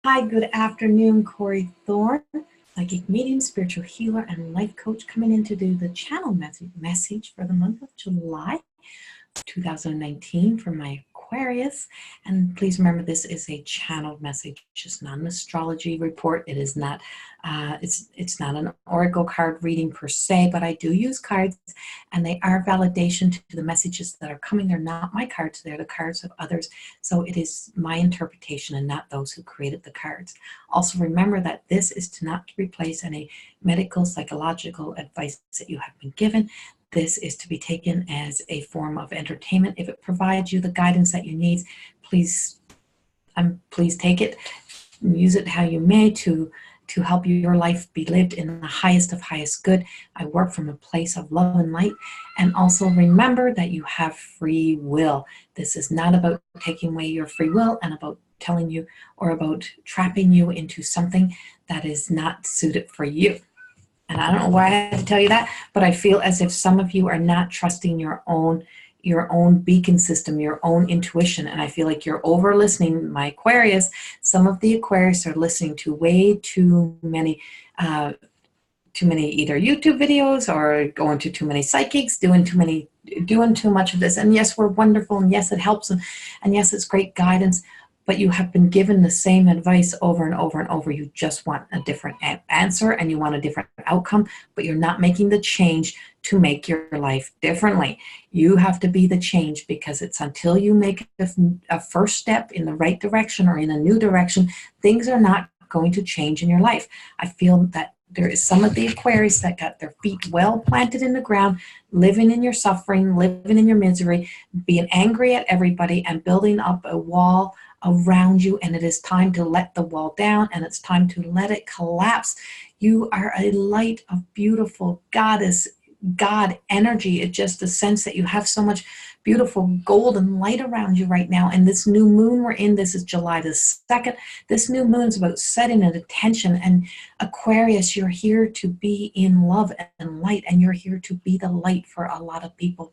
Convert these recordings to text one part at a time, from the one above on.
Hi, good afternoon, Corey Thorne, psychic medium, spiritual healer, and life coach, coming in to do the channel message for the month of July 2019 for my Aquarius. And please remember, this is a channeled message. It's not an astrology report. It is not. It's not an oracle card reading per se, but I do use cards, and they are validation to the messages that are coming. They're not my cards. They're the cards of others. So it is my interpretation and not those who created the cards. Also remember that this is to not replace any medical, psychological advice that you have been given. This is to be taken as a form of entertainment. If it provides you the guidance that you need, please take it. Use it how you may to help your life be lived in the highest of highest good. I work from a place of love and light. And also remember that you have free will. This is not about taking away your free will and about telling you or about trapping you into something that is not suited for you. And I don't know why I had to tell you that, but I feel as if some of you are not trusting your own beacon system, your own intuition. And I feel like you're over listening. My Aquarius, some of the Aquarius are listening to way too many either YouTube videos or going to too many psychics, doing too much of this. And yes, we're wonderful. And yes, it helps. And yes, it's great guidance. But you have been given the same advice over and over and over. You just want a different answer and you want a different outcome, but you're not making the change to make your life differently. You have to be the change, because it's until you make a first step in the right direction or in a new direction, things are not going to change in your life. I feel that there is some of the Aquarius that got their feet well planted in the ground, living in your suffering, living in your misery, being angry at everybody and building up a wall around you, and it is time to let the wall down, and it's time to let it collapse. You are a light of beautiful goddess, God energy. It's just a sense that you have so much beautiful golden light around you right now. And this new moon we're in, this is July the 2nd. This new moon is about setting an intention. And Aquarius, you're here to be in love and light, and you're here to be the light for a lot of people.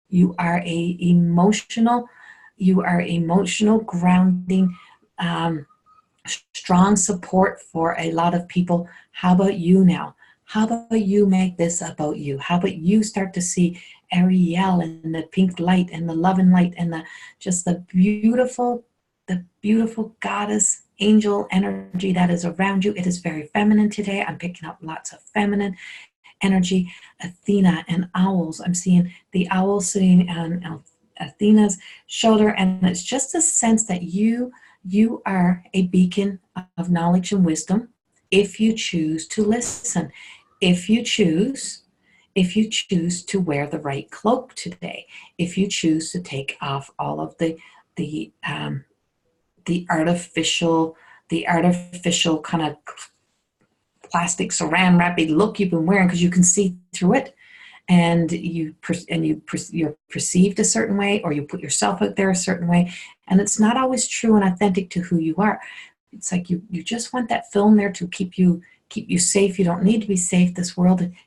You are emotional, grounding, strong support for a lot of people. How about you now? How about you make this about you? How about you start to see Ariel and the pink light and the love and light and the beautiful goddess angel energy that is around you. It is very feminine today. I'm picking up lots of feminine energy. Athena and owls. I'm seeing the owl sitting on Athena's shoulder, and it's just a sense that you are a beacon of knowledge and wisdom if you choose to listen, if you choose to wear the right cloak today, if you choose to take off all of the artificial kind of plastic saran wrappy look you've been wearing, because you can see through it, and you're perceived a certain way, or you put yourself out there a certain way, and it's not always true and authentic to who you are. It's like you just want that film there to keep you safe. You don't need to be safe.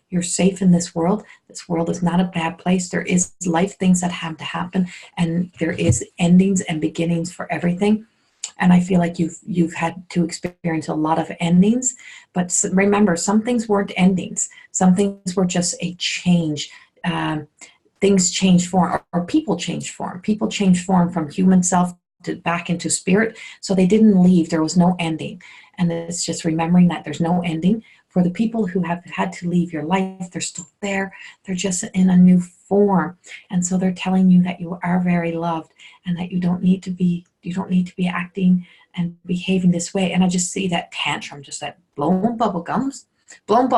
You're safe in this world. This world is not a bad place. There is life things that have to happen, and there is endings and beginnings for everything. And I feel like you've had to experience a lot of endings, but remember, some things weren't endings. Some things were just a change. Things change form, or people change form. People change form from human self back into spirit. So they didn't leave. There was no ending. And it's just remembering that there's no ending. For the people who have had to leave your life, they're still there. They're just in a new form. And so they're telling you that you are very loved, and that you don't need to be acting and behaving this way. And I just see that tantrum, just that blowing bubble gums, blowing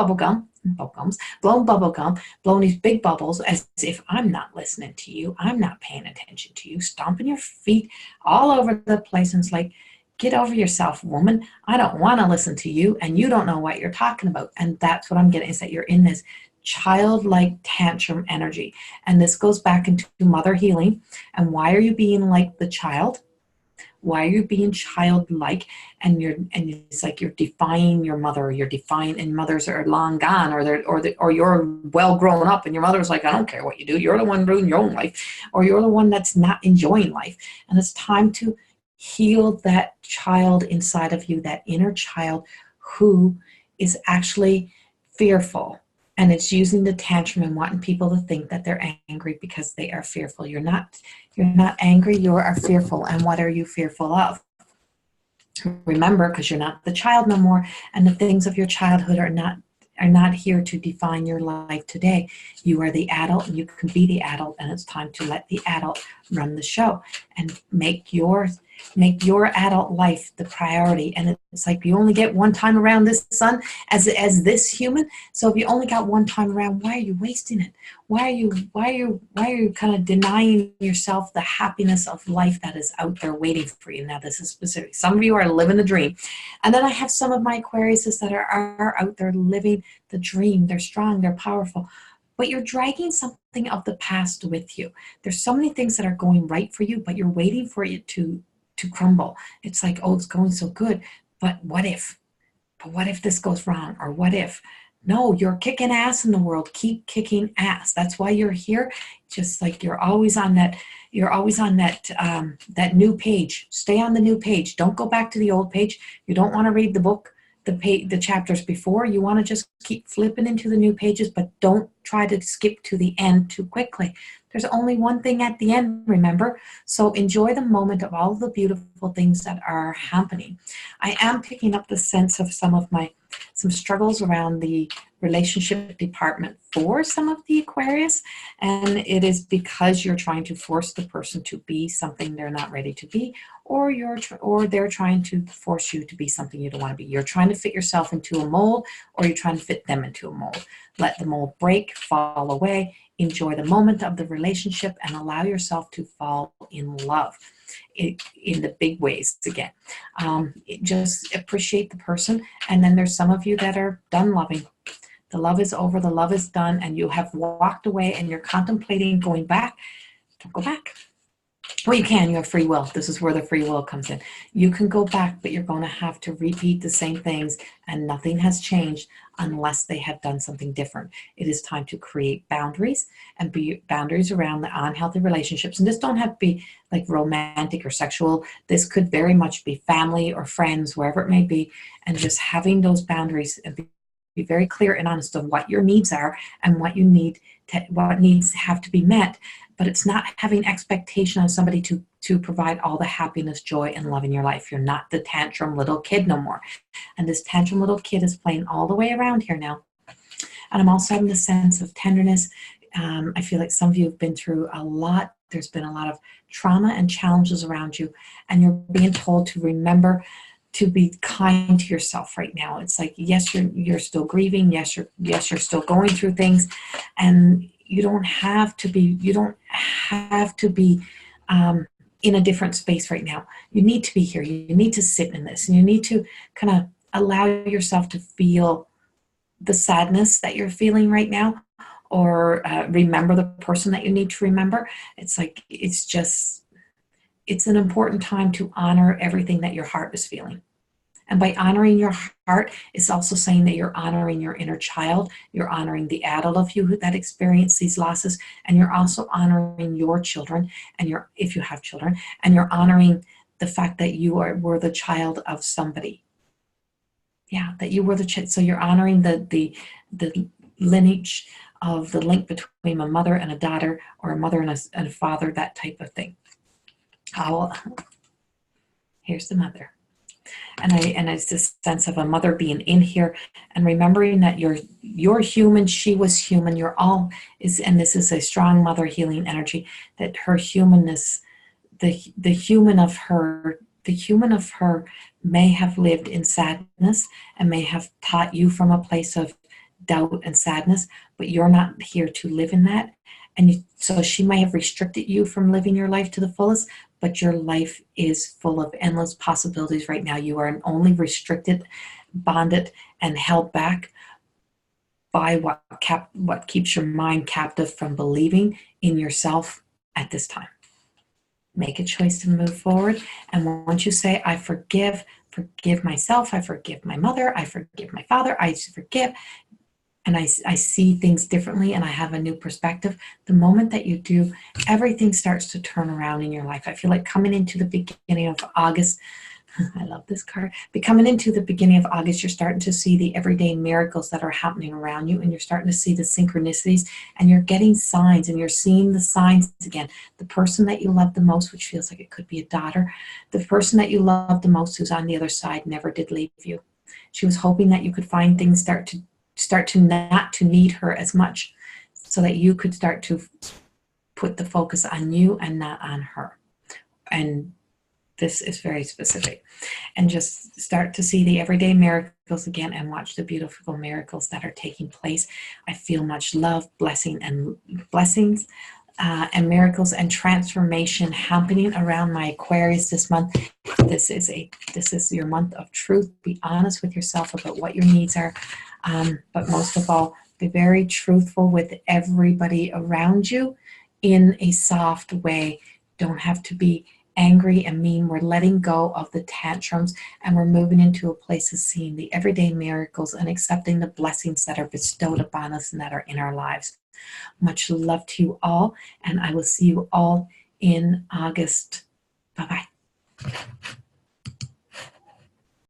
these big bubbles, as if I'm not listening to you, I'm not paying attention to you, stomping your feet all over the place. And it's like, get over yourself, woman. I don't want to listen to you, and you don't know what you're talking about. And that's what I'm getting, is that you're in this childlike tantrum energy. And this goes back into mother healing. And why are you being like the child? Why are you being childlike? And it's like you're defying your mother. And mothers are long gone, or you're well grown up, and your mother's like, I don't care what you do. You're the one ruining your own life, or you're the one that's not enjoying life. And it's time to heal that child inside of you, that inner child who is actually fearful, and it's using the tantrum and wanting people to think that they're angry because they are fearful. You're not angry, you are fearful. And what are you fearful of? Remember, because you're not the child no more, and the things of your childhood are not here to define your life today. You are the adult, and you can be the adult, and it's time to let the adult run the show and make your adult life the priority. And it's like you only get one time around this sun as this human. So if you only got one time around, why are you wasting it? Why are you kind of denying yourself the happiness of life that is out there waiting for you? Now, this is specific. Some of you are living the dream. And then I have some of my Aquariuses that are out there living the dream. They're strong, they're powerful. But you're dragging something of the past with you. There's so many things that are going right for you, but you're waiting for it to crumble. It's like, oh, it's going so good, but what if? But what if this goes wrong? Or what if? No, you're kicking ass in the world. Keep kicking ass. That's why you're here. Just like you're always on that new page. Stay on the new page. Don't go back to the old page. You don't want to read the book, the chapters before. You want to just keep flipping into the new pages, but don't try to skip to the end too quickly. There's only one thing at the end, remember? So enjoy the moment of all the beautiful things that are happening. I am picking up the sense of some struggles around the relationship department for some of the Aquarius, and it is because you're trying to force the person to be something they're not ready to be, or they're trying to force you to be something you don't want to be. You're trying to fit yourself into a mold, or you're trying to fit them into a mold. Let the mold break, fall away, enjoy the moment of the relationship, and allow yourself to fall in love in the big ways again. Just appreciate the person. And then there's some of you that are done loving. The love is over, the love is done, and you have walked away and you're contemplating going back. Don't go back. Well, you can. You have free will. This is where the free will comes in. You can go back, but you're going to have to repeat the same things, and nothing has changed unless they have done something different. It is time to create boundaries, and be boundaries around the unhealthy relationships. And this don't have to be like romantic or sexual. This could very much be family or friends, wherever it may be, and just having those boundaries and be very clear and honest of what your needs are and what needs have to be met. But it's not having expectation on somebody to provide all the happiness, joy, and love in your life. You're not the tantrum little kid no more. And this tantrum little kid is playing all the way around here now. And I'm also having the sense of tenderness. I feel like some of you have been through a lot. There's been a lot of trauma and challenges around you. And you're being told to remember to be kind to yourself right now. It's like, yes, you're still grieving. Yes, you're still going through things. And you don't have to be in a different space right now. You need to be here. You need to sit in this, and you need to kind of allow yourself to feel the sadness that you're feeling right now, or remember the person that you need to remember. It's like, it's an important time to honor everything that your heart is feeling. And by honoring your heart, it's also saying that you're honoring your inner child, you're honoring the adult of you that experienced these losses, and you're also honoring your children, if you have children, and you're honoring the fact that you were the child of somebody. Yeah, that you were the child. So you're honoring the lineage of the link between a mother and a daughter, or a mother and a father, that type of thing. Here's the mother. And it's this sense of a mother being in here, and remembering that you're human, she was human, you're all is, and this is a strong mother healing energy, that her humanness, the human of her may have lived in sadness and may have taught you from a place of doubt and sadness, but you're not here to live in that. And so she may have restricted you from living your life to the fullest, but your life is full of endless possibilities right now. You are only restricted, bonded, and held back by what keeps your mind captive from believing in yourself at this time. Make a choice to move forward. And once you say, I forgive myself, I forgive my mother, I forgive my father, I forgive, and I see things differently and I have a new perspective. The moment that you do, everything starts to turn around in your life. I feel like coming into the beginning of August, I love this card. But coming into the beginning of August, you're starting to see the everyday miracles that are happening around you, and you're starting to see the synchronicities, and you're getting signs, and you're seeing the signs again. The person that you love the most, which feels like it could be a daughter, the person that you love the most who's on the other side never did leave you. She was hoping that you could find things start to not to need her as much, so that you could start to put the focus on you and not on her. And this is very specific. And just start to see the everyday miracles again and watch the beautiful miracles that are taking place. I feel much love, blessings, and miracles and transformation happening around my Aquarius this month. This is your month of truth. Be honest with yourself about what your needs are, but most of all, be very truthful with everybody around you in a soft way. Don't have to be angry and mean. We're letting go of the tantrums, and we're moving into a place of seeing the everyday miracles and accepting the blessings that are bestowed upon us and that are in our lives. Much love to you all, and I will see you all in August. Bye-bye.